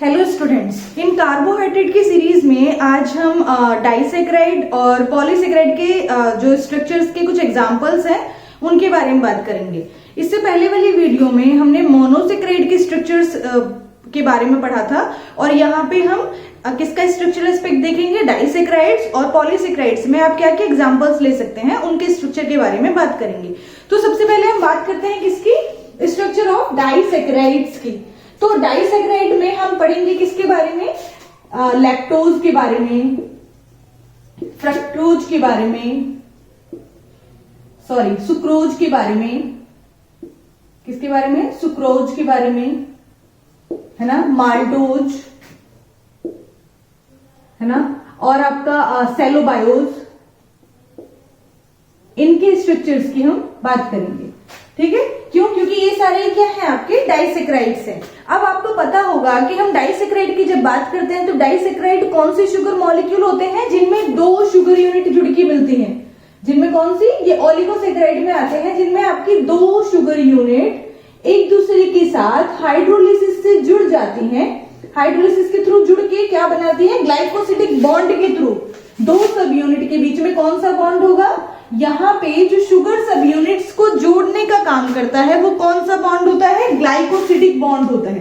Hello students, इन carbohydrate की series में आज हम डाइसेक्राइड और पॉलीसेक्राइड के जो स्ट्रक्चर्स के कुछ एग्जांपल्स हैं उनके बारे में बात करेंगे। इससे पहले वाली वीडियो में हमने मोनोसेक्राइड के स्ट्रक्चर्स के बारे में पढ़ा था और यहाँ पे हम किसका स्ट्रक्चरल एस्पेक्ट देखेंगे, डाइसेक्राइड्स और पॉलीसेक्राइड्स में आप क्या क्या एग्जांपल्स ले सकते हैं उनके स्ट्रक्चर के बारे में बात करेंगे। तो सबसे पहले हम बात करते हैं किसकी, स्ट्रक्चर ऑफ डाइसेक्राइड्स की। तो डाइसेक्राइड में हम पढ़ेंगे किसके बारे में, लैक्टोज के बारे में, फ्रक्टोज के बारे में, सुक्रोज के बारे में, किसके बारे में, सुक्रोज के बारे में, है ना, माल्टोज, है ना, और आपका सेलोबायोज, इनके स्ट्रक्चर्स की हम बात करेंगे। ठीक है, क्यों? क्योंकि ये सारे क्या है, आपके डाइसेक्राइड्स हैं। अब आपको पता होगा कि हम डाइसेक्राइड की जब बात करते हैं तो डाइसेक्राइड कौन से शुगर मॉलिक्यूल होते हैं जिनमें दो शुगर यूनिट जुड़ की मिलती हैं, जिनमें कौन सी, ये ओलिगोसेक्राइड में आते हैं जिनमें आपकी दो शुगर यूनिट एक दूसरे के साथ हाइड्रोलिसिस से जुड़ जाती हैं। हाइड्रोलिसिस के थ्रू जुड़ के क्या बनाती है, ग्लाइकोसिडिक बॉन्ड के थ्रू दो सब यूनिट के बीच में कौन सा बॉन्ड होगा, यहाँ पे जो शुगर सब यूनिट्स को जोड़ने का काम करता है वो कौन सा बॉन्ड होता है, ग्लाइकोसिडिक बॉन्ड होता है।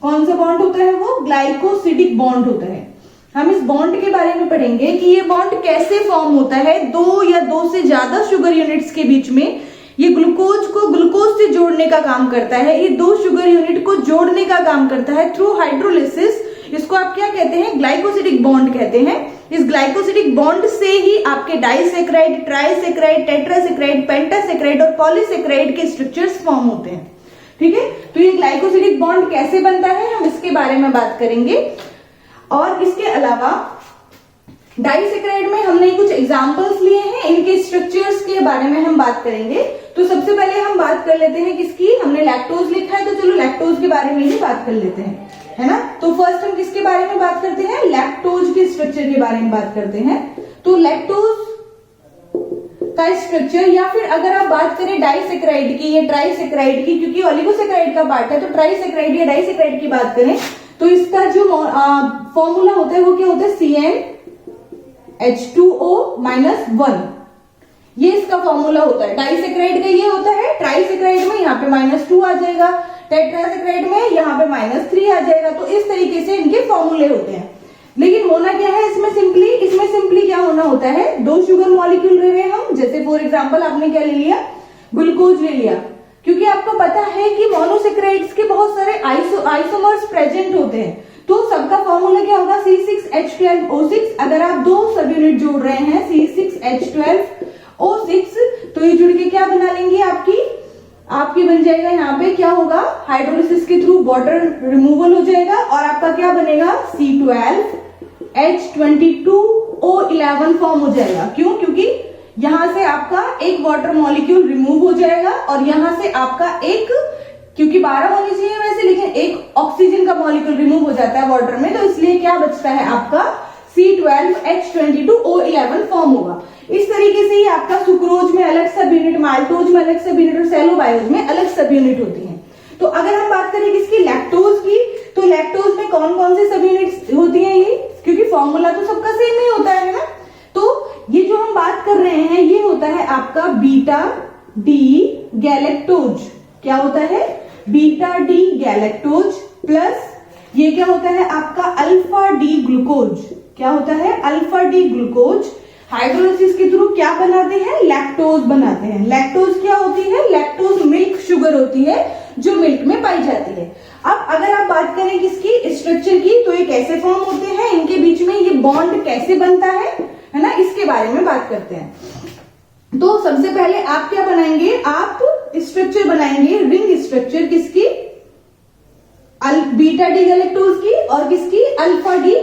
कौन सा बॉन्ड होता है वो, ग्लाइकोसिडिक बॉन्ड होता है। हम इस बॉन्ड के बारे में पढ़ेंगे कि ये बॉन्ड कैसे फॉर्म होता है, दो या दो से ज्यादा शुगर यूनिट्स के बीच में ये ग्लूकोज को ग्लूकोज से जोड़ने का काम करता है। ये दो शुगर यूनिट को जोड़ने का काम करता है थ्रू हाइड्रोलिसिस। इसको आप क्या कहते हैं, ग्लाइकोसिडिक बॉन्ड कहते हैं। इस ग्लाइकोसिडिक बॉन्ड से ही आपके डाइसेक्राइड, ट्राइसेक्राइड, टेट्रासेक्राइड, पेंटासेक्राइड और पॉलीसेक्राइड के स्ट्रक्चर्स फॉर्म होते हैं। ठीक है, तो ये ग्लाइकोसिडिक बॉन्ड कैसे बनता है हम इसके बारे में बात करेंगे। और इसके अलावा डाइसेक्राइड में हमने कुछ एग्जांपल्स लिए हैं, इनके स्ट्रक्चर्स के बारे में हम बात करेंगे। तो सबसे पहले हम बात कर लेते हैं किसकी, हमने लैक्टोज लिखा है तो चलो लैक्टोज के बारे में ही बात कर लेते हैं, है ना। तो फर्स्ट हम किसके बारे में बात करते हैं, लैक्टोज के स्ट्रक्चर के बारे में बात करते हैं। तो लैक्टोज का स्ट्रक्चर, या फिर अगर आप बात करें डाइसेक्राइड की या ट्राइसेक्राइड की, क्योंकि ओलिगोसेक्राइड का पार्ट है, तो ट्राइसेक्राइड या डाइसेक्राइड की बात करें तो इसका जो फॉर्मूला होता है वो क्या होता है, CnH2O-1, ये इसका फॉर्मूला होता है। डाइसेक्राइड का ये होता है, ट्राइसेक्राइड में यहाँ पे -2 आ जाएगा, टेट्रासेक्राइड में यहाँ पे -3 आ जाएगा। तो इस तरीके से इनके फॉर्मूले होते हैं। लेकिन होना क्या है इसमें सिंपली क्या होना होता है, दो शुगर मॉलिक्यूल ले रहे हैं हम, जैसे फॉर एग्जांपल आपने क्या ले लिया, ग्लूकोज ले लिया। क्योंकि आपको पता है कि मोनोसेक्राइड्स के बहुत सारे आइसोमर्स प्रेजेंट होते हैं, तो सबका फॉर्मूला क्या होगा, C6H12O6। अगर आप दो सब यूनिट जोड़ रहे हैं C6H12O6 तो ये जुड़ के क्या बना लेंगे, आपकी बन जाएगा, यहाँ पे क्या होगा, हाइड्रोलिसिस के थ्रू वाटर रिमूवल हो जाएगा और आपका क्या बनेगा, C12H22O11 फॉर्म हो जाएगा। क्यों? क्योंकि यहां से आपका एक वाटर मॉलिक्यूल रिमूव हो जाएगा और यहां से आपका एक, क्योंकि 12 होनी चाहिए वैसे, लेकिन एक ऑक्सीजन का मॉलिक्यूल रिमूव हो जाता है वाटर में, तो इसलिए क्या बचता है आपका, C12H22O11 फॉर्म होगा। इस तरीके से ही आपका सुक्रोज में अलग सब यूनिट, माल्टोज में अलग सब यूनिट और सेलोबायोज में अलग सब यूनिट होती हैं। तो अगर हम बात करें किसकी, लैक्टोज की, तो लैक्टोज में कौन कौन से सब यूनिट्स होती हैं ये, क्योंकि फॉर्मूला तो सबका सेम ही होता है ना। तो ये जो हम बात कर रहे हैं ये होता है आपका बीटा डी गैलेक्टोज। क्या होता है, बीटा डी गैलेक्टोज प्लस ये क्या होता है आपका अल्फा डी ग्लूकोज। क्या होता है, अल्फा डी ग्लूकोज। हाइड्रोलिसिस के थ्रू क्या बनाते हैं, लैक्टोज बनाते हैं। लैक्टोज क्या होती है, लैक्टोज मिल्क शुगर होती है जो मिल्क में पाई जाती है। अब अगर आप बात करें किसकी, स्ट्रक्चर की, तो ये कैसे फॉर्म होते हैं, इनके बीच में ये बॉन्ड कैसे बनता है ना, इसके बारे में बात करते हैं। तो सबसे पहले आप क्या बनाएंगे, आप स्ट्रक्चर बनाएंगे, रिंग स्ट्रक्चर किसकी, बीटा डी गैलेक्टोज की और किसकी, अल्फा डी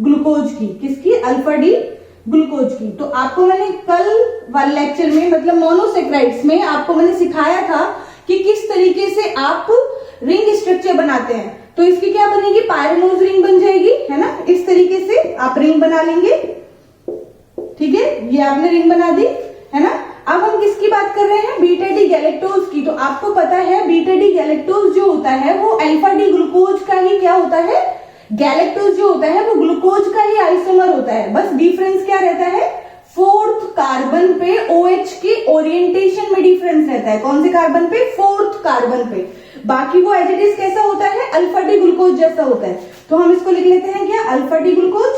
ग्लूकोज की। किसकी, अल्फा डी ग्लूकोज की। तो आपको मैंने कल वाले लेक्चर में, मतलब मोनोसेक्राइड्स में, आपको मैंने सिखाया था कि किस तरीके से आप रिंग स्ट्रक्चर बनाते हैं। तो इसकी क्या बनेगी, पायरनोज रिंग बन जाएगी, है ना। इस तरीके से आप रिंग बना लेंगे। ठीक है, ये आपने रिंग बना दी, है ना। अब हम किसकी बात कर रहे हैं, बीटा डी गैलेक्टोज की। तो आपको पता है बीटा डी गैलेक्टोज जो होता है वो अल्फा डी ग्लूकोज का ही क्या होता है, गैलेक्टोज जो होता है वो ग्लूकोज का ही आइसोमर होता है, बस डिफरेंस क्या रहता है, 4th कार्बन पे OH के ओरिएंटेशन में डिफरेंस रहता है। कौन से कार्बन पे, 4th कार्बन पे। बाकी वो एज इट इज कैसा होता है, अल्फा डी ग्लूकोज जैसा होता है। तो हम इसको लिख लेते हैं क्या, अल्फा डी ग्लूकोज,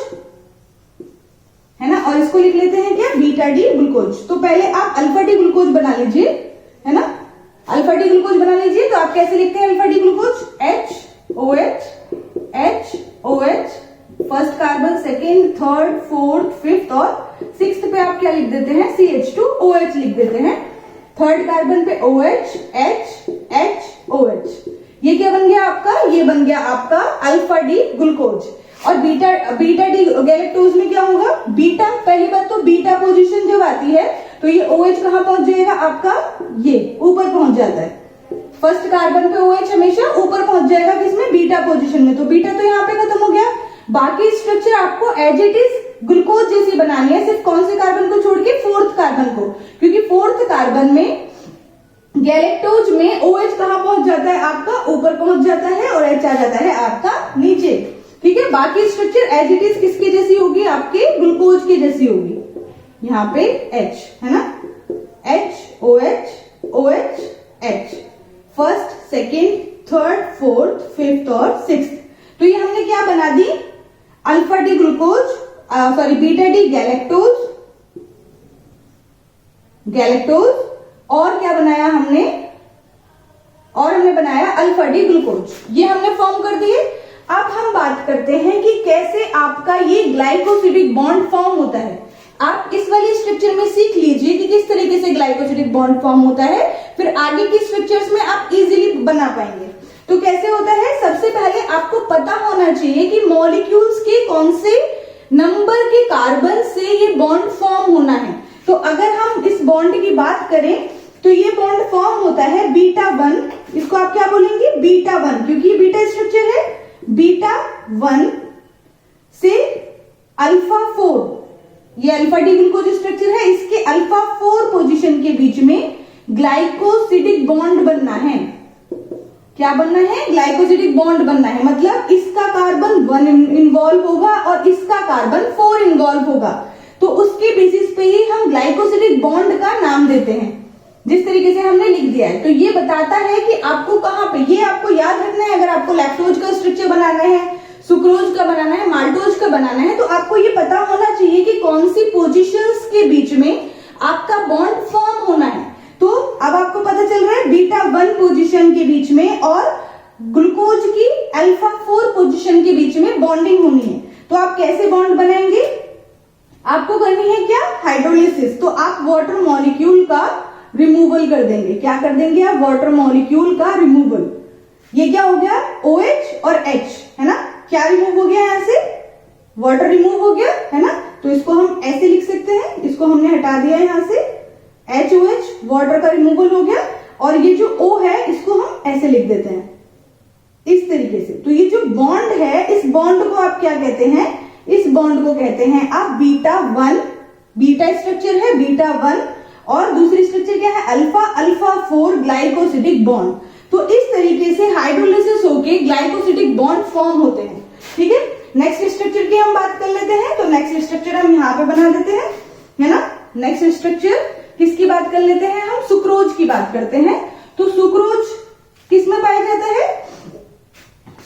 है ना, और इसको लिख लेते हैं क्या, बीटा डी ग्लूकोज। तो पहले आप अल्फा डी ग्लूकोज बना लीजिए, है ना, अल्फा डी ग्लूकोज बना लीजिए। तो आप कैसे लिखते हैं alpha D glucose, HOH HOH, first carbon, second, third, fourth, fifth और सिक्स्थ पे आप क्या लिख देते हैं, CH2OH लिख देते हैं। थर्ड कार्बन पे OH HHOH, ये क्या बन गया आपका, ये बन गया आपका अल्फा डी ग्लूकोज। और बीटा डी गैलेक्टोज में क्या होगा, बीटा, पहली बात तो बीटा पोजीशन जब आती है तो ये OH कहां पहुंच जाएगा आपका, ये ऊपर पहुंच जाता है। फर्स्ट कार्बन पे OH हमेशा ऊपर पहुंच जाएगा, किसमें, बीटा पोजीशन में। तो बीटा तो यहाँ पे खत्म हो गया। बाकी स्ट्रक्चर आपको एज इट इज ग्लूकोज जैसी बनानी है, सिर्फ कौन से कार्बन को छोड़ के, 4th कार्बन को, क्योंकि 4th कार्बन में गैलेक्टोज में OH कहां पहुंच जाता है आपका, ऊपर पहुंच जाता है, और H आ जाता है आपका नीचे। ठीक है, बाकी स्ट्रक्चर एज इट इज किसकी जैसी होगी, आपके ग्लूकोज की जैसी होगी। यहाँ पे H है ना, HOH OH H, first, second, third, fourth, fifth और सिक्स्थ। तो ये हमने क्या बना दी, alpha D glucose, sorry beta D galactose, और क्या बनाया हमने, और हमने बनाया अल्फा डी ग्लूकोज। ये हमने फॉर्म कर दिए। अब हम बात करते हैं कि कैसे आपका ये ग्लाइकोसिडिक बॉन्ड फॉर्म होता है। आप इस वाली स्ट्रक्चर में सीख लीजिए कि किस तरीके से ग्लाइकोसिडिक बॉन्ड फॉर्म होता है, फिर आगे की स्ट्रक्चर्स में आप इजीली बना पाएंगे। तो कैसे होता है, सबसे पहले आपको पता होना चाहिए कि मॉलिक्यूल्स के कौन से नंबर के कार्बन से ये बॉन्ड फॉर्म होना है। तो अगर हम इस बॉन्ड की बात करें तो ये बॉन्ड फॉर्म होता है बीटा 1, इसको आप क्या बोलेंगे, बीटा 1, क्योंकि ये बीटा स्ट्रक्चर है। बीटा 1 से अल्फा 4, ये अल्फा डी ग्लूकोज स्ट्रक्चर है, इसके अल्फा 4 पोजीशन के बीच में ग्लाइकोसिडिक बॉन्ड बनना है। क्या बनना है, ग्लाइकोसिडिक बॉन्ड बनना है, मतलब इसका कार्बन 1 इन्वॉल्व होगा और इसका कार्बन 4 इन्वॉल्व होगा। तो उसके बेसिस पे ही हम ग्लाइकोसिडिक बॉन्ड का नाम देते हैं, जिस तरीके से हमने लिख दिया है। तो ये बताता है कि आपको कहां पे, ये आपको याद रखना है। अगर आपको लैक्टोज का स्ट्रक्चर बनाना है, सुक्रोज का बनाना है, माल्टोज का बनाना है, तो आपको ये पता होना चाहिए कि कौन सी पोजीशंस के बीच में आपका बॉन्ड फॉर्म होना है। तो अब आपको पता चल रहा है बीटा 1 पोजीशन के बीच में और ग्लूकोज की अल्फा 4 पोजीशन के बीच में बॉन्डिंग होनी है। तो आप कैसे बॉन्ड बनाएंगे, आपको करनी है क्या, हाइड्रोलिसिस। तो आप वाटर मॉलिक्यूल का रिमूवल कर देंगे। क्या कर देंगे आप, वाटर मॉलिक्यूल का रिमूवल। ये क्या हो गया, OH और H, है ना, क्या रिमूव हो गया, यहाँ से वाटर रिमूव हो गया, है ना। तो इसको हम ऐसे लिख सकते हैं, इसको हमने हटा दिया यहाँ से, HOH, वाटर का रिमूवल हो गया, और ये जो O है इसको हम ऐसे लिख देते हैं इस तरीके से। तो ये जो बॉन्ड है, इस बॉन्ड को आप क्या कहते हैं, इस बॉन्ड को कहते हैं आप बीटा 1, बीटा स्ट्रक्चर है बीटा 1, और दूसरी स्ट्रक्चर क्या है, अल्फा 4 ग्लाइकोसिडिक बॉन्ड। तो इस तरीके से हाइड्रोलिसिस होके ग्लाइकोसिडिक बॉन्ड फॉर्म होते हैं। ठीक है, नेक्स्ट स्ट्रक्चर की हम बात कर लेते हैं। तो नेक्स्ट स्ट्रक्चर हम यहाँ पे बना देते हैं, है ना। नेक्स्ट स्ट्रक्चर किसकी बात कर लेते हैं, हम सुक्रोज की बात करते हैं। तो सुक्रोज किस में पाया जाता है,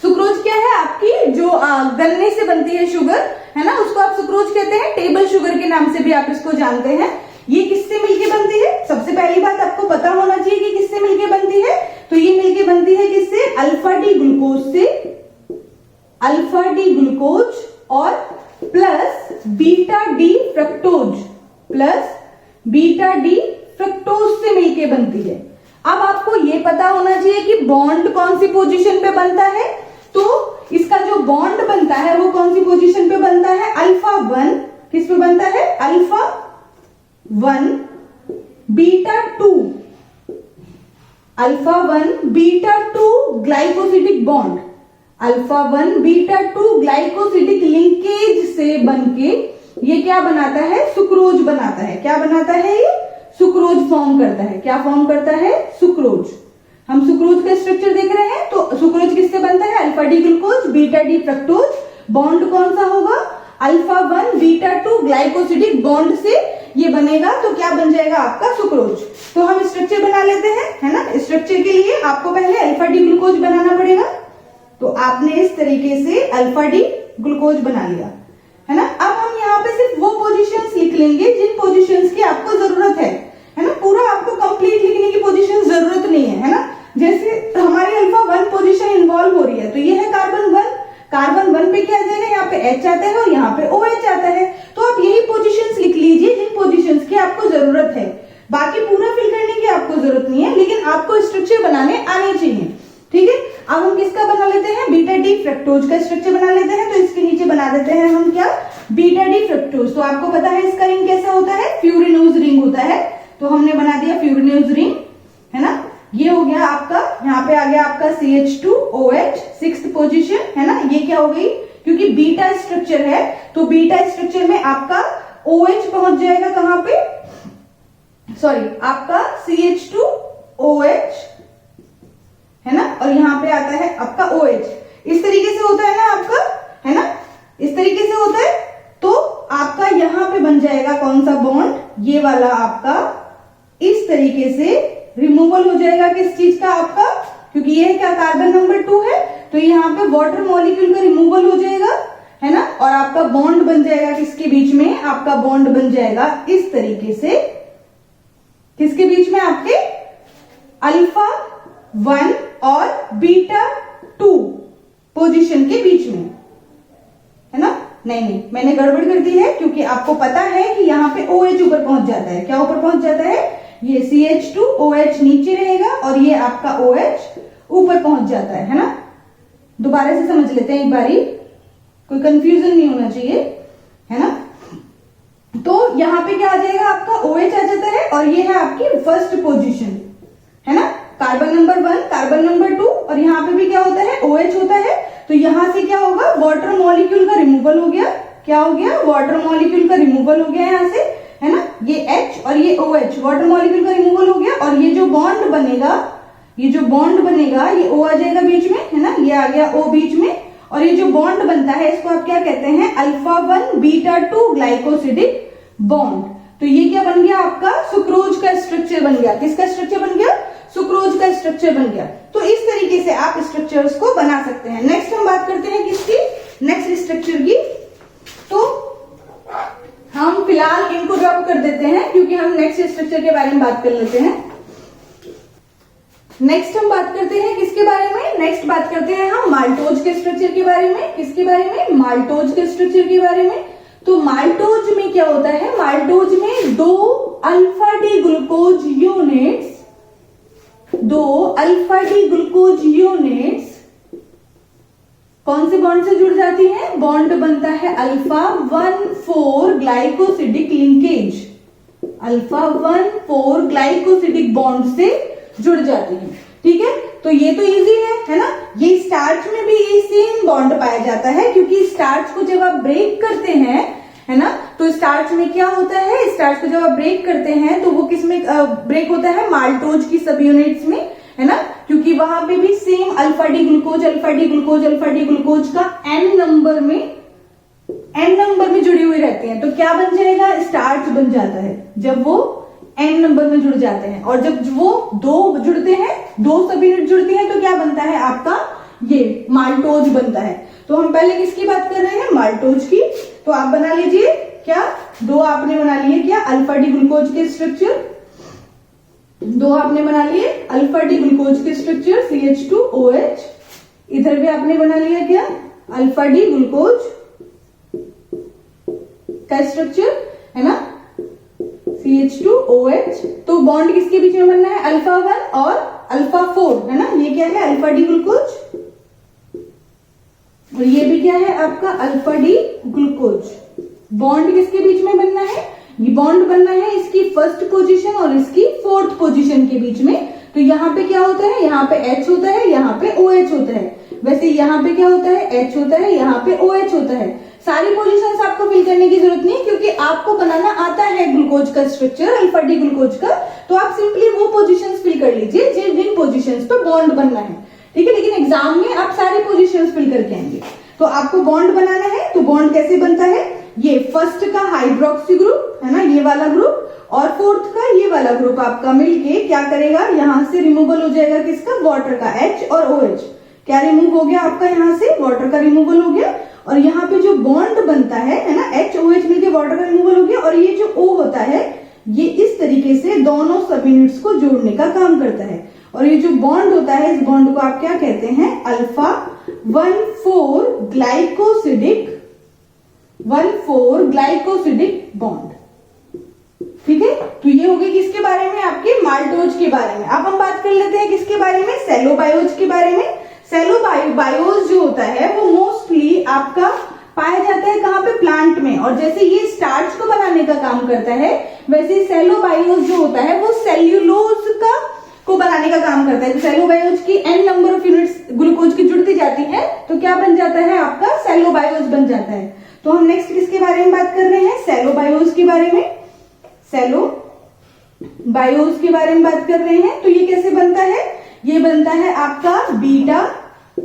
सुक्रोज क्या है, आपकी जो गन्ने से बनती है शुगर, है ना, उसको आप सुक्रोज कहते हैं। टेबल शुगर के नाम से भी आप इसको जानते हैं। ये किससे मिलके बनती है, सबसे पहली बात आपको पता होना चाहिए कि किससे मिलके बनती है। तो ये मिलके बनती है किससे, अल्फा डी ग्लूकोज से, अल्फा डी ग्लूकोज और plus beta D fructose, plus beta D fructose से मिलके बनती है। अब आपको ये पता होना चाहिए कि बॉन्ड कौन सी पोजीशन पे बनता है। तो इसका जो बॉन्ड बनता है वो कौन सी पोजीशन पे बनता है, अल्फा 1 किस पे बनता है, alpha 1 beta 2, alpha 1 beta 2 glycosidic bond, alpha 1 beta 2 glycosidic linkage से बनके ये क्या बनाता है, सुक्रोज बनाता है। क्या बनाता है, ये सुक्रोज फॉर्म करता है। क्या फॉर्म करता है, सुक्रोज। हम सुक्रोज का स्ट्रक्चर देख रहे हैं, तो सुक्रोज किससे बनता है? Alpha D glucose beta D fructose, bond कौन सा होगा? अल्फा 1 बीटा 2 ग्लाइकोसिडिक बॉन्ड से ये बनेगा, तो क्या बन जाएगा आपका? सुक्रोज। तो हम स्ट्रक्चर बना लेते हैं, है ना। स्ट्रक्चर के लिए आपको पहले अल्फा डी ग्लूकोज बनाना पड़ेगा, तो आपने इस तरीके से अल्फा डी ग्लूकोज बना लिया, है ना। अब हम यहाँ पे सिर्फ वो पोजीशंस लिख लेंगे जिन पोजीशंस की आपको जरूरत है ना। पूरा आपको कंप्लीट लिखने की पोजीशन जरूरत नहीं है ना। जैसे हमारी अल्फा 1 पोजीशन इन्वॉल्व हो रही है, तो ये है कार्बन 1, कार्बन 1 पे क्या आ जाएगा? यहाँ पे H आता है और यहाँ पे OH आता है। तो आप यही पोजीशंस लिख लीजिए जिन पोजीशंस की आपको जरूरत है, बाकी पूरा फिल करने की आपको जरूरत नहीं है, लेकिन आपको स्ट्रक्चर बनाने आने चाहिए, ठीक है। अब हम किसका बना लेते हैं? बीटा डी फ्रक्टोज का स्ट्रक्चर बना लेते हैं। तो इसके नीचे बना देते हैं हम क्या? Beta D fructose. तो आपको पता है इसका रिंग कैसा होता है? फ्यूरिनोज रिंग होता है, तो हमने बना दिया फ्यूरिनोज रिंग, है ना। ये हो गया आपका, यहाँ पे आ गया आपका CH2OH 6th पोजीशन, है ना। ये क्या हो गई? क्योंकि बीटा स्ट्रक्चर है, तो बीटा स्ट्रक्चर में आपका OH पहुंच जाएगा कहां पे? सॉरी, आपका CH2OH, है ना, और यहाँ पे आता है आपका OH। इस तरीके से होता है ना आपका, है ना, इस तरीके से होता है। तो आपका यहाँ पे बन जाएगा कौन सा बॉन्ड? ये वाला आपका इस तरीके से रिमूवल हो जाएगा। किस चीज का? आपका, क्योंकि ये क्या कार्बन नंबर 2 है, तो यहाँ पे वाटर मॉलिक्यूल का रिमूवल हो जाएगा, है ना। और आपका बॉन्ड बन जाएगा किसके बीच में? आपका बॉन्ड बन जाएगा इस तरीके से, किसके बीच में? आपके अल्फा 1 और बीटा 2 पोजीशन के बीच में, है ना। नहीं, मैंने गड़बड़ कर दी है, क्योंकि आपको पता है कि यहाँ पे OH ऊपर पहुंच जाता है। क्या ऊपर पहुंच जाता है? ये CH2OH नीचे रहेगा और ये आपका OH ऊपर पहुंच जाता है ना। दोबारा से समझ लेते हैं एक बारी, कोई कंफ्यूजन नहीं होना चाहिए, है ना। तो यहाँ पे क्या आ जाएगा? आपका OH आ जाता है, और ये है आपकी फर्स्ट पोजीशन, है ना। कार्बन नंबर 1, कार्बन नंबर 2, और यहाँ पे भी क्या होता है? OH होता है। तो यहां से क्या होगा? वाटर मॉलिक्यूल का रिमूवल हो गया। क्या हो गया? वाटर मॉलिक्यूल का रिमूवल हो गया यहाँ से, है ना। ये H और ये OH, वाटर मॉलिक्यूल का रिमूवल हो गया, और ये जो बॉन्ड बनेगा, ये जो बॉन्ड बनेगा, ये O आ जाएगा बीच में, है ना। ये आ गया O बीच में, और ये जो बॉन्ड बनता है इसको आप क्या कहते हैं? Alpha 1 beta 2 glycosidic bond. तो ये क्या बन गया? आपका सुक्रोज का स्ट्रक्चर बन गया। किसका स्ट्रक्चर बन गया? सुक्रोज का स्ट्रक्चर बन गया। तो इस तरीके से आप स्ट्रक्चर्स को बना सकते हैं। नेक्स्ट हम बात करते हैं किसकी? नेक्स्ट स्ट्रक्चर की। तो हम फिलहाल इनको ड्रॉप कर देते हैं, क्योंकि हम नेक्स्ट स्ट्रक्चर के बारे में बात कर लेते हैं। नेक्स्ट हम बात करते हैं किसके बारे में? नेक्स्ट बात करते हैं हम माल्टोज के स्ट्रक्चर के बारे में। किसके बारे में? माल्टोज के स्ट्रक्चर के बारे में। तो माल्टोज में क्या होता है? माल्टोज में 2 alpha D glucose units, 2 alpha D glucose units कौन से बॉन्ड से जुड़ जाती है? बॉन्ड बनता है alpha 1,4 glycosidic linkage, alpha 1,4 glycosidic bond से जुड़ जाती है, ठीक है। तो ये तो इजी है ना। ये स्टार्च में भी ये सेम बॉन्ड पाया जाता है, क्योंकि स्टार्च को जब आप ब्रेक करते हैं, है ना, तो स्टार्च में क्या होता है? स्टार्च को जब आप ब्रेक करते हैं तो वो किस में ब्रेक होता है? माल्टोज की सब यूनिट्स में, है ना, क्योंकि वहां पे भी same alpha D glucose, alpha D glucose, alpha D glucose का n नंबर में जुड़ी हुई रहती है। तो क्या बन जाएगा? स्टार्च बन जाता है जब वो n नंबर में जुड़ जाते हैं। और जब वो 2 जुड़ते हैं, 2 सब यूनिट जुड़ती है, तो क्या बनता है? आपका ये माल्टोज बनता है। तो हम पहले किसकी बात कर रहे हैं? माल्टोज की। तो आप बना लीजिए क्या? 2 आपने बना लिए क्या? अल्फा डी ग्लूकोज के स्ट्रक्चर, 2 आपने बना लिए अल्फा डी ग्लूकोज के स्ट्रक्चर CH2OH। इधर भी आपने बना लिया क्या? अल्फा डी ग्लूकोज का स्ट्रक्चर, है ना, CH2OH। तो बॉन्ड किसके बीच में बनना है? अल्फा 1 और अल्फा 4, है ना। ये क्या है? अल्फा डी ग्लूकोज, और ये भी क्या है? आपका अल्फा डी ग्लूकोज। बॉन्ड किसके बीच में बनना है? ये बॉन्ड बनना है इसकी फर्स्ट पोजीशन और इसकी 4th पोजीशन के बीच में। तो यहाँ पे क्या होता है? यहाँ पे H होता है, यहाँ पे OH होता है। वैसे यहाँ पे क्या होता है? H होता है, यहाँ पे OH होता है। सारी पोजीशंस आपको फिल करने की जरूरत नहीं, क्योंकि आपको बनाना आता है ग्लूकोज का स्ट्रक्चर, अल्फा डी ग्लूकोज का, तो आप सिंपली वो पोजीशंस फिल कर लीजिए जिन पोजीशंस पे बॉन्ड बनना है, ठीक है। लेकिन एग्जाम में आप सारी पोजीशंस फिल करके आएंगे। तो आपको बॉन्ड बनाना है, तो बॉन्ड कैसे बनता है, ये फर्स्ट का हाइड्रोक्सी ग्रुप है ना, ये वाला ग्रुप, और फोर्थ का ये वाला ग्रुप आपका मिलके क्या करेगा, यहां से रिमूवल हो जाएगा किसका, वाटर का, H और OH। क्या रिमूव हो गया आपका, यहां से वाटर का रिमूवल हो गया, और यहाँ पे जो बॉन्ड बनता है ना, HOH मिलके वाटर का रिमूवल हो गया, और ये जो O होता है ये इस तरीके से दोनों सब यूनिट्स को जोड़ने का काम करता है। और ये जो बॉन्ड होता है, इस बॉन्ड को आप क्या कहते हैं, अल्फा 1,4 ग्लाइकोसिडिक बॉन्ड, ठीक है। तो ये हो गई किसके बारे में, आपके माल्टोज के बारे में। अब हम बात कर लेते हैं किसके बारे में, सेलोबायोज के बारे में। सेलोबायोज जो होता है वो मोस्टली आपका पाया जाता है कहाँ पे, प्लांट में। और जैसे ये स्टार्च को बनाने का काम करता है, वैसे सेलोबायोज जो होता है वो सेल्यूलोज को बनाने का काम करता है। तो सेलोबायोज की n number of units glucose की जुड़ती जाती है, तो क्या बन जाता है आपका, सेलोबायोज बन जाता है। तो हम नेक्स्ट किसके बारे में बात कर रहे हैं, सेलोबायोज के बारे में। सेलोबायोज के बारे में बात कर रहे हैं। तो ये कैसे बनता है, ये बनता है आपका beta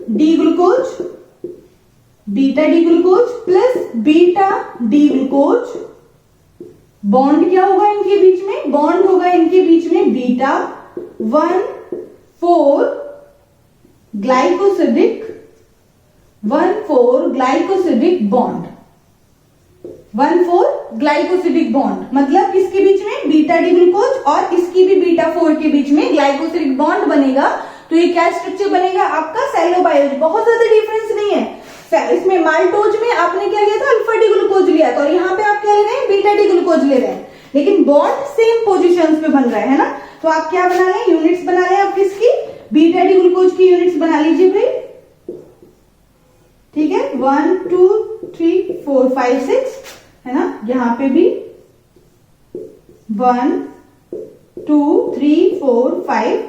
D glucose plus beta D glucose. Bond क्या होगा इनके बीच में, बॉन्ड होगा इनके बीच में beta 1,4 glycosidic bond, 1,4 glycosidic bond, मतलब किसके बीच में, बीटा डी ग्लूकोज और इसकी भी बीटा 4 के बीच में ग्लाइकोसिडिक बॉन्ड बनेगा। तो ये क्या स्ट्रक्चर बनेगा आपका, सेलोबायोज। बहुत ज्यादा डिफरेंस नहीं है इसमें। माल्टोज में आपने क्या लिया था, अल्फा डी ग्लूकोज लिया था, और यहाँ पे आप क्या ले रहे हैं, बीटा डी ग्लूकोज ले रहे हैं, लेकिन बॉन्ड सेम पोजीशंस पे बन रहा है ना। तो आप क्या बना लें, यूनिट्स बना लें आप किसकी, बीटा डी ग्लूकोज की यूनिट्स बना लीजिए भाई, ठीक है। 1 2 3 4 5 6 है ना, यहाँ पे भी 1 2 3 4 5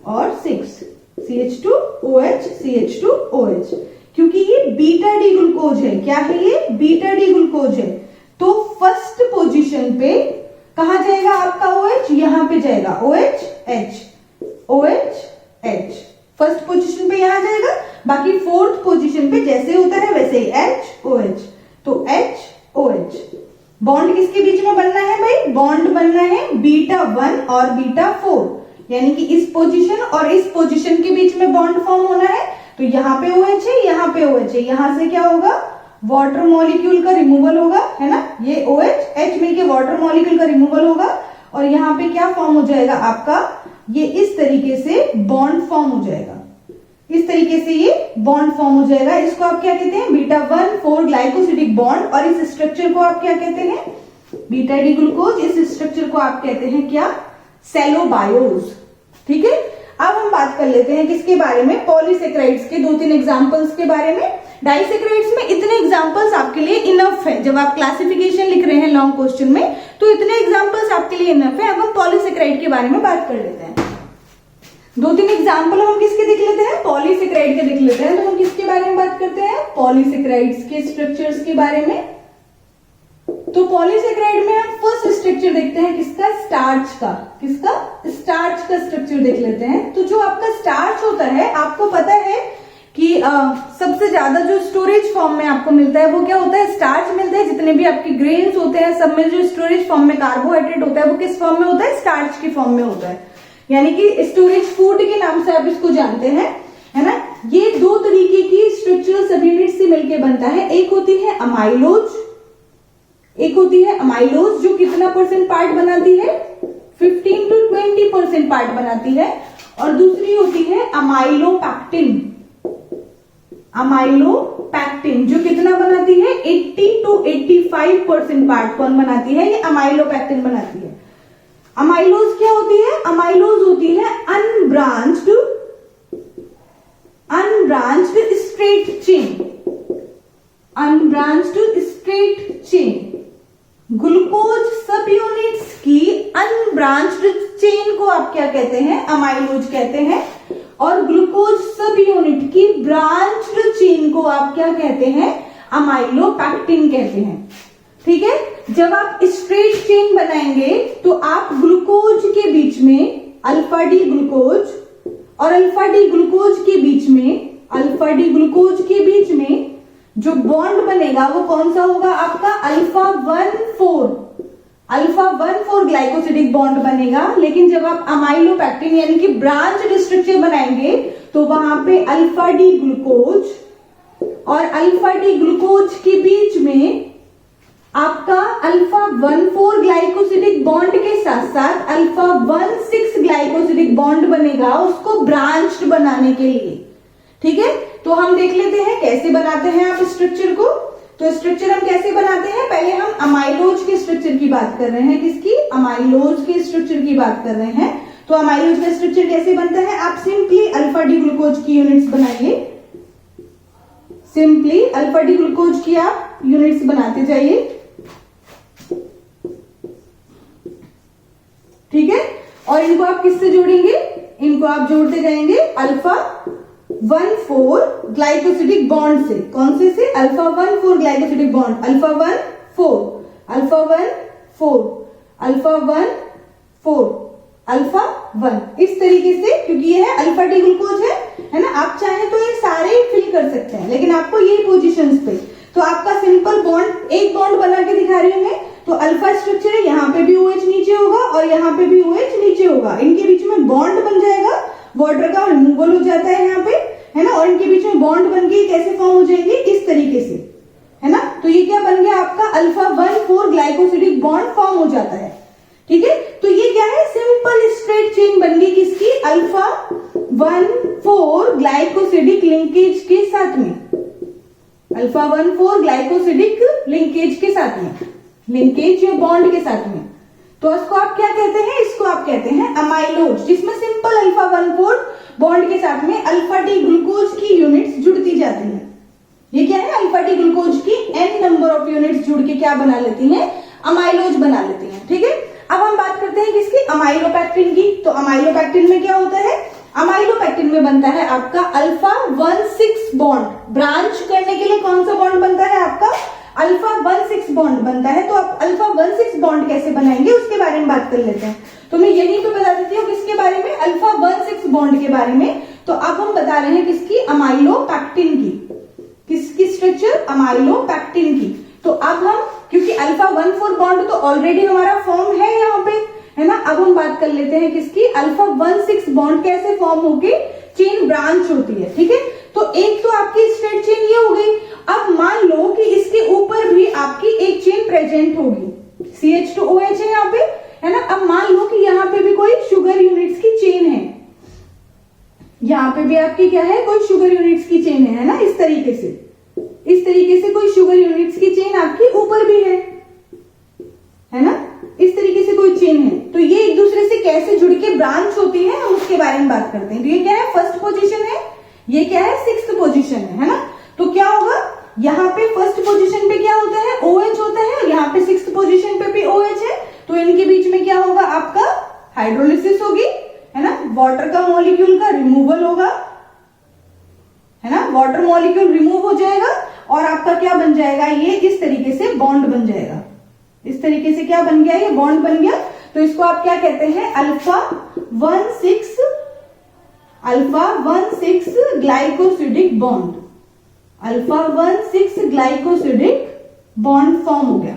और 6 CH2OH CH2OH, क्योंकि ये बीटा डी ग्लूकोज है। क्या है ये, बीटा डी ग्लूकोज है। तो फर्स्ट पोजीशन पे कहा जाएगा आपका OH, यहां पे जाएगा OH H फर्स्ट पोजीशन पे यहां जाएगा, बाकी फोर्थ पोजीशन पे जैसे होता है वैसे ही HOH। तो HOH बॉन्ड किसके बीच में बनना है भाई, बॉन्ड बनना है बीटा 1 और बीटा 4, यानी कि इस पोजीशन और इस पोजीशन के बीच में बॉन्ड फॉर्म होना है। तो यहाँ पे OH है, यहाँ पे OH है, यहां से क्या होगा, वाटर मॉलिक्यूल का रिमूवल होगा, है ना। ये OH H मिलके वाटर मॉलिक्यूल का रिमूवल होगा, और यहाँ पे क्या फॉर्म हो जाएगा आपका, ये इस तरीके से बॉन्ड फॉर्म हो जाएगा, इस तरीके से ये बॉन्ड फॉर्म हो जाएगा। इसको आप क्या कहते हैं, बीटा 1,4 ग्लाइकोसिडिक बॉन्ड। और इस स्ट्रक्चर को आप क्या कहते हैं, बीटा डी ग्लूकोज। इस स्ट्रक्चर को आप कहते हैं क्या, सेलोबायोज, ठीक है। अब हम बात कर लेते हैं किसके बारे में, पॉलीसेक्राइड्स के 2-3 एग्जांपल्स के बारे में। डाइसेक्राइड्स में इतने एग्जांपल्स आपके लिए इनफ है, जब आप क्लासिफिकेशन लिख रहे हैं लॉन्ग क्वेश्चन में, तो इतने एग्जांपल्स आपके लिए इनफ है। अब हम पॉलीसेक्राइड के बारे में बात कर लेते हैं। 2-3 एग्जाम्पल हम किसके देख लेते हैं, पॉलीसेक्राइड के देख लेते हैं। तो हम किसके बारे में बात करते हैं, पॉलीसेक्राइड्स के स्ट्रक्चर्स के बारे में। तो पॉलीसेक्राइड में हम फर्स्ट स्ट्रक्चर देखते हैं किसका, स्टार्च का। किसका, स्टार्च का स्ट्रक्चर देख लेते हैं। तो जो आपका स्टार्च होता है, आपको पता है कि सबसे ज्यादा जो स्टोरेज फॉर्म में आपको मिलता है वो क्या होता है, स्टार्च मिलता है। जितने भी आपके ग्रेन्स होते हैं सब में जो स्टोरेज फॉर्म में कार्बोहाइड्रेट होता है वो किस फॉर्म में होता है, स्टार्च की फॉर्म में होता है, यानी कि स्टोरेज फूड के नाम से आप इसको जानते हैं, है ना। ये 2 तरीके की स्ट्रक्चरल सब यूनिट से मिलकर बनता है। एक होती है अमाइलोज, जो कितना परसेंट पार्ट बनाती है, 15 to 20% पार्ट बनाती है। और दूसरी होती है अमाइलोपैक्टिन, जो कितना बनाती है, 80 to 85% पार्ट कौन बनाती है, ये अमाइलोपैक्टिन बनाती है। अमाइलोज क्या होती है, अमाइलोज होती है अनब्रांच्ड स्ट्रेट चेन, ग्लूकोज सब यूनिट्स की अनब्रांच्ड चेन को आप क्या कहते हैं, अमाइलोज कहते हैं। और ग्लूकोज सब यूनिट की ब्रांच्ड चेन को आप क्या कहते हैं, अमाइलोपैक्टिन कहते हैं। ठीक है, जब आप स्ट्रेट चेन बनाएंगे तो आप ग्लूकोज के बीच में अल्फा डी ग्लूकोज और अल्फा डी ग्लूकोज के बीच में, अल्फा डी ग्लूकोज के बीच में जो बॉन्ड बनेगा वो कौन सा होगा आपका अल्फा 1,4 ग्लाइकोसिडिक बॉन्ड बनेगा। लेकिन जब आप अमाइलोपैक्टिन यानी कि ब्रांच स्ट्रक्चर बनाएंगे तो वहां पे अल्फा डी ग्लूकोज और अल्फा डी ग्लूकोज के बीच में आपका अल्फा 1,4 ग्लाइकोसिडिक बॉन्ड के साथ साथ अल्फा 1,6 ग्लाइकोसिडिक बॉन्ड बनेगा उसको ब्रांच्ड बनाने के लिए। ठीक है, तो हम देख लेते हैं कैसे बनाते हैं आप स्ट्रक्चर को। तो स्ट्रक्चर हम कैसे बनाते हैं, पहले हम अमाइलोज के स्ट्रक्चर की बात कर रहे हैं। किसकी? अमाइलोज के स्ट्रक्चर की बात कर रहे हैं। तो अमाइलोज का स्ट्रक्चर कैसे बनता है, आप सिंपली अल्फा डी ग्लूकोज की यूनिट्स बनाइए, सिंपली अल्फा डी ग्लूकोज की आप यूनिट्स बनाते जाइए। ठीक है, और इनको आप किससे जोड़ेंगे, इनको आप जोड़ते जाएंगे अल्फा 1,4 ग्लाइकोसिडिक बॉन्ड से। कौन से? Alpha 1,4 glycosidic bond, alpha 1,4 alpha 1,4 alpha 1,4 alpha 1, इस तरीके से, क्योंकि ये है अल्फा डी ग्लूकोज है ना। आप चाहें तो ये सारे फिल कर सकते हैं, लेकिन आपको यही पोजीशंस पे। तो आपका सिंपल बॉन्ड, एक बॉन्ड बना के दिखा रही हूं मैं। तो अल्फा स्ट्रक्चर है, यहाँ पे भी OH नीचे होगा और यहाँ पे भी OH नीचे होगा। इनके बीच में बॉन्ड बन जाएगा, वाटर का रिमूवल हो जाता है यहाँ पे, है ना। और इनके बीच में बॉन्ड बन के कैसे फॉर्म हो जाएगी, इस तरीके से, है ना। तो ये क्या बन गया आपका अल्फा 1,4 ग्लाइकोसिडिक बॉन्ड फॉर्म हो जाता है। ठीक है, तो ये क्या है, सिंपल स्ट्रेट चेन बन गई किसकी, अल्फा 1,4 ग्लाइकोसिडिक लिंकेज के साथ में, अल्फा 1,4 ग्लाइकोसिडिक लिंकेज के साथ में, लिंकेज या बॉन्ड के साथ में। तो इसको आप क्या कहते हैं, इसको आप कहते हैं अमाइलोज, जिसमें सिंपल अल्फा 1,4 बॉन्ड के साथ में अल्फा डी ग्लूकोज की यूनिट्स जुड़ती जाती हैं। ये क्या है, अल्फा डी ग्लूकोज की n नंबर ऑफ यूनिट्स जुड़ के क्या बना लेती हैं, अमाइलोज बना लेती हैं। ठीक है, अब हम बात करते हैं किसकी, अमाइलोपैक्टिन की। तो अमाइलोपैक्टिन में क्या होता है, अमाइलोपैक्टिन में बनता है आपका अल्फा 1,6 बॉन्ड। ब्रांच करने के लिए कौन सा बॉन्ड बनता है आपका, अल्फा 1,6 बॉन्ड बनता है। तो आप अल्फा 1,6 बॉन्ड कैसे बनाएंगे उसके बारे में बात कर लेते हैं। तो मैं यहीं पे बता देती हूँ किसके बारे में, अल्फा 1,6 बॉन्ड के बारे में। तो अब हम बता रहे हैं किसकी, अमाइलोपैक्टिन की। किसकी स्ट्रक्चर, अमाइलोपैक्टिन की। तो अब हम, क्योंकि अल्फा 1,4 बॉन्ड तो ऑलरेडी हमारा फॉर्म है यहाँ पे, है ना। अब हम बात कर लेते हैं किसकी, अल्फा 1,6 बॉन्ड कैसे फॉर्म होके चेन ब्रांच होती है। ठीक है, तो एक तो आपकी स्ट्रेट चेन ये हो गई। अब मान लो कि इसके ऊपर भी आपकी एक चेन प्रेजेंट होगी, CH2OH है यहाँ पे, है ना। अब मान लो कि यहाँ पे भी कोई शुगर यूनिट्स की चेन है, यहाँ पे भी आपकी क्या है, कोई शुगर यूनिट्स की चेन है ना। इस तरीके से, इस तरीके से कोई शुगर यूनिट्स की चेन आपकी ऊपर भी है ना। इस तरीके से कोई चेन है, तो ये एक दूसरे से कैसे जुड़ के ब्रांच होती है हम उसके बारे में बात करते हैं। तो ये क्या है, फर्स्ट पोजीशन है, ये क्या है, 6th पोजीशन है ना। तो क्या होगा, यहाँ पे फर्स्ट पोजीशन पे क्या होता है, OH होता है, यहाँ पे 6th पोजीशन पे भी OH है। तो इनके बीच में क्या होगा, आपका हाइड्रोलिसिस होगी, है ना। वाटर का मॉलिक्यूल का रिमूवल होगा, है ना, वाटर मॉलिक्यूल रिमूव हो जाएगा और आपका क्या बन जाएगा, ये इस तरीके से बॉन्ड बन जाएगा। इस तरीके से क्या बन गया, ये बॉन्ड बन गया। तो इसको आप क्या कहते हैं, alpha 1,6 glycosidic bond, alpha 1,6 glycosidic bond form हो गया।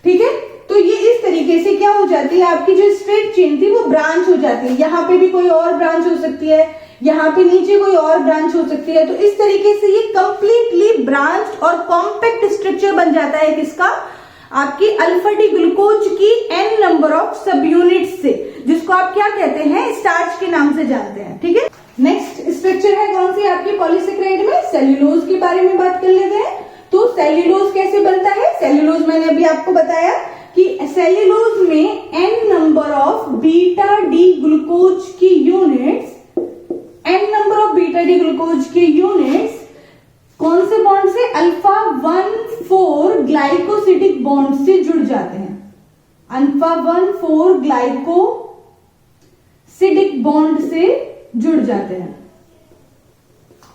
ठीक है, तो ये इस तरीके से क्या हो जाती है, आपकी जो स्ट्रेट चेन थी वो ब्रांच हो जाती है। यहाँ पे भी कोई और ब्रांच हो सकती है, यहाँ पे नीचे कोई और ब्रांच हो सकती है। तो इस तरीके से ये कंप्लीटली ब्रांच और कॉम्पैक्ट स्ट्रक्चर बन जाता है किसका, आपकी अल्फा डी ग्लूकोज की n नंबर ऑफ सब यूनिट्स से, जिसको आप क्या कहते हैं, स्टार्च के नाम से जानते हैं। ठीक है, नेक्स्ट स्ट्रक्चर है कौन सी आपकी पॉलीसेकेराइड में, सेल्यूलोज के बारे में बात कर लेते हैं। तो सेल्यूलोज कैसे बनता है, सेल्यूलोज मैंने अभी आपको बताया कि सेल्यूलोज में n number of beta D glucose की units, n number of beta D glucose की यूनिट्स कौन से बॉन्ड से, अल्फा 1,4 ग्लाइकोसिडिक बॉन्ड से जुड़ जाते हैं। अल्फा 1,4 ग्लाइकोसिडिक बॉन्ड से जुड़ जाते हैं,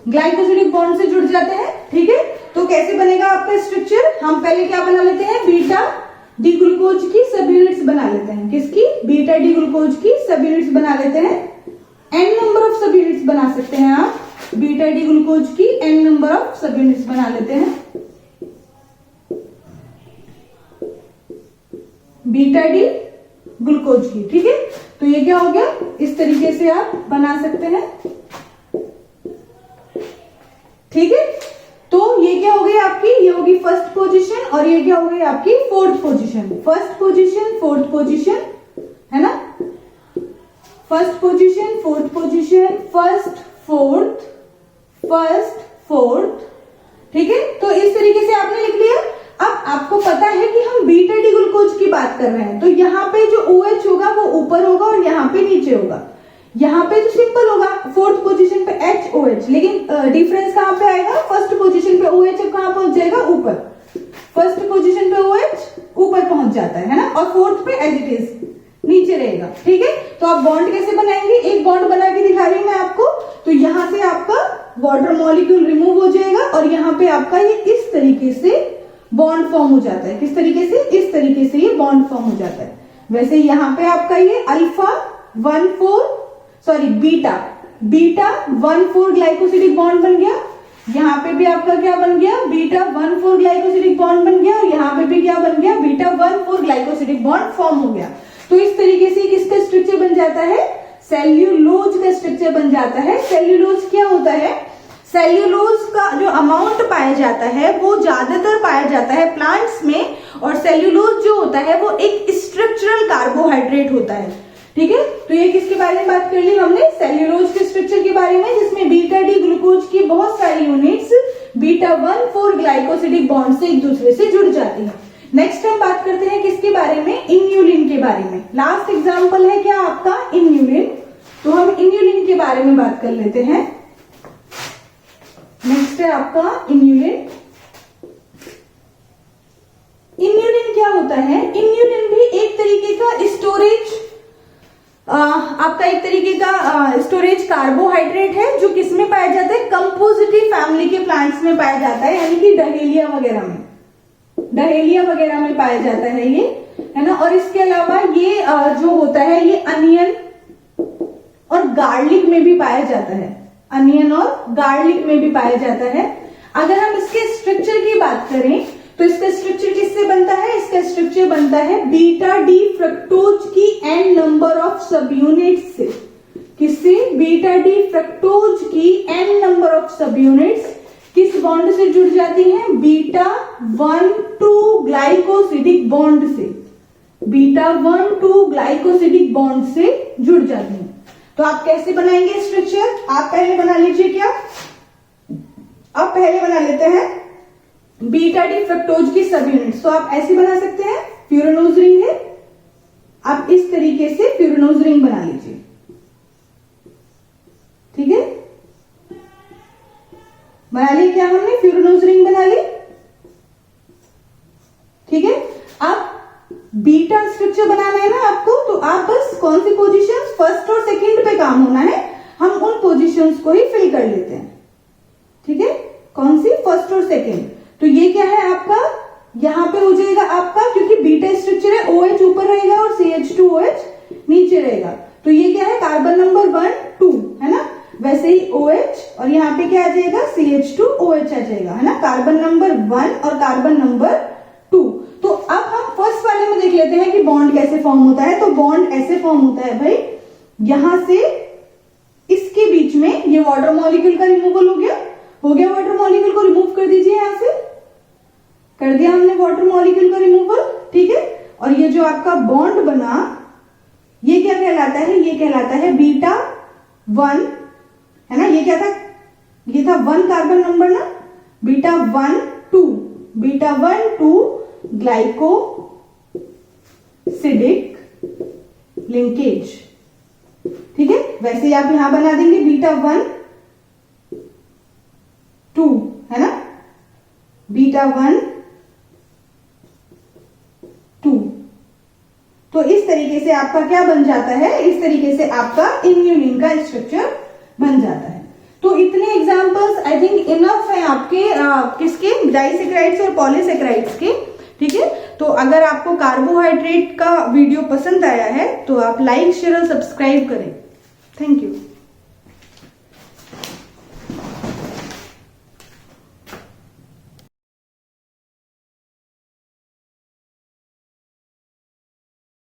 ग्लाइकोसिडिक बॉन्ड से जुड़ जाते हैं। ठीक है, तो तो कैसे बनेगा आपका स्ट्रक्चर? हम पहले क्या बना लेते हैं, बीटा डी ग्लूकोज की सब यूनिट्स बना लेते हैं। किसकी? बीटा डी ग्लूकोज की सब यूनिट्स बना लेते हैं। एन नंबर ऑफ सब यूनिट्स बना सकते हैं आप, बीटा डी ग्लूकोज की एन नंबर ऑफ सब यूनिट्स बना लेते हैं, बीटा डी ग्लूकोज की। ठीक है, तो ये क्या हो गया, इस तरीके से आप बना सकते हैं। ठीक है, तो ये क्या हो गई आपकी, ये होगी फर्स्ट पोजीशन और ये क्या हो गई आपकी fourth position. First position, fourth position, है ना, first position, fourth position, first fourth, first fourth. ठीक है, तो इस तरीके से आपने लिख लिया। अब आपको पता है कि हम बीटा डी ग्लूकोज की बात कर रहे हैं, तो यहाँ पे जो OH होगा वो ऊपर होगा और यहाँ पे नीचे होगा। यहाँ पे तो सिंपल होगा, फोर्थ पोजीशन पे HOH, लेकिन डिफरेंस कहाँ पे आएगा, फर्स्ट पोजीशन पे OH अब कहाँ पहुंच जाएगा, ऊपर। फर्स्ट पोजीशन पे OH ऊपर पहुंच जाता है ना, और फोर्थ पे एज इट इज नीचे रहेगा। ठीक है, तो आप बॉन्ड कैसे बनाएंगे, एक बॉन्ड बना के दिखा रही हूं मैं आपको। तो यहां से आपका वाटर मॉलिक्यूल रिमूव हो जाएगा और यहाँ पे आपका ये इस तरीके से बॉन्ड फॉर्म हो जाता है। किस तरीके से, इस तरीके से ये बॉन्ड फॉर्म हो जाता है। वैसे यहाँ पे आपका ये अल्फा 1,4 ग्लाइकोसिडिक बॉन्ड बन गया। यहाँ पे भी आपका क्या बन गया, बीटा 1,4 ग्लाइकोसिडिक बॉन्ड बन गया, और यहाँ पे भी क्या बन गया, बीटा 1,4 ग्लाइकोसिडिक बॉन्ड फॉर्म हो गया। तो इस तरीके से किसका स्ट्रक्चर बन जाता है, सेल्यूलोज का स्ट्रक्चर बन जाता है। सेल्यूलोज क्या होता है, सेल्यूलोज का जो अमाउंट पाया जाता है वो ज्यादातर पाया जाता है प्लांट्स में, और सेल्यूलोज जो होता है वो एक स्ट्रक्चरल कार्बोहाइड्रेट होता है। ठीक है, तो ये किसके बारे में बात कर ली हमने, सेल्यूलोज के स्ट्रक्चर के बारे में, जिसमें बीटा डी ग्लूकोज की बहुत सारी यूनिट्स बीटा 1,4 ग्लाइकोसिडिक बॉन्ड से एक दूसरे से जुड़ जाती है। नेक्स्ट हम बात करते हैं किसके बारे में, इन्यूलिन के बारे में। लास्ट एग्जाम्पल है क्या आपका, इन्यूलिन। तो हम इन्यूलिन के बारे में बात कर लेते हैं। नेक्स्ट है आपका इन्यूलिन। इन्यूलिन क्या होता है, इन्यूलिन भी एक तरीके का स्टोरेज, आपका एक तरीके का स्टोरेज कार्बोहाइड्रेट है, जो किसमें पाया जाता है, कंपोजिटिव फैमिली के प्लांट्स में पाया जाता है, यानी कि डहेलिया वगैरह में, डहेलिया वगैरह में पाया जाता है ये, है ना। और इसके अलावा ये जो होता है ये अनियन और गार्लिक में भी पाया जाता है, अनियन और गार्लिक में भी पाया जाता है। अगर हम इसके स्ट्रक्चर की बात करें तो इसका स्ट्रक्चर किससे बनता है, इसका स्ट्रक्चर बनता है बीटा डी फ्रक्टोज की एन नंबर ऑफ सब यूनिट्स से। किससे, बीटा डी फ्रक्टोज की एन नंबर ऑफ सब यूनिट्स किस बॉन्ड से जुड़ जाती हैं, बीटा 1,2 ग्लाइकोसिडिक बॉन्ड से, बीटा 1,2 ग्लाइकोसिडिक बॉन्ड से जुड़ जाती हैं। तो आप कैसे बनाएंगे स्ट्रक्चर, आप पहले बना लीजिए, क्या आप पहले बना लेते हैं बीटा डी फ्रक्टोज की सब यूनिट्स। तो आप ऐसे बना सकते हैं, फ्यूरानोज रिंग है, आप इस तरीके से फ्यूरानोज रिंग बना लीजिए। ठीक है, बना ली क्या हमने, फ्यूरानोज रिंग बना ली। ठीक है, अब बीटा स्ट्रक्चर बनाना है ना आपको, तो आप बस कौन सी पोजीशंस, फर्स्ट और सेकंड पे काम होना है, हम उन पोजीशंस को ही फिल कर लेते हैं। ठीक है, कौन सी, फर्स्ट और सेकंड। तो ये क्या है आपका, यहां पे हो जाएगा आपका, क्योंकि बीटा स्ट्रक्चर है, OH ऊपर रहेगा और CH2OH नीचे रहेगा, तो ये क्या है, कार्बन नंबर 1, 2, है ना। वैसे ही OH और यहाँ पे क्या आ जाएगा, CH2OH आ जाएगा, है ना, कार्बन नंबर 1 और कार्बन नंबर 2। तो अब हम फर्स्ट वाले में देख लेते हैं कि बॉन्ड कैसे फॉर्म होता है। तो बॉन्ड ऐसे फॉर्म होता है भाई, यहां से इसके बीच में ये वाटर मॉलिक्यूल का रिमूवल हो गया वाटर मॉलिक्यूल को रिमूव कर दीजिए, यहां से कर दिया हमने वाटर मॉलिक्यूल का रिमूवल। ठीक है, और ये जो आपका बॉन्ड बना ये क्या कहलाता है, ये कहलाता है बीटा 1, है ना। ये क्या था, ये था 1 कार्बन नंबर ना, बीटा 1, 2, बीटा 1, 2 ग्लाइकोसिडिक लिंकेज। ठीक है, वैसे ही आप यहां बना देंगे बीटा 1, 2, है ना, बीटा 1, 2। तो इस तरीके से आपका क्या बन जाता है, इस तरीके से आपका इन्यूलिन का स्ट्रक्चर बन जाता है। तो इतने एग्जाम्पल्स आई थिंक इनफ है आपके किसके, डाइसेक्राइड्स और पॉलीसेक्राइड्स के। ठीक है, तो अगर आपको कार्बोहाइड्रेट का वीडियो पसंद आया है तो आप लाइक शेयर और सब्सक्राइब करें। Thank you.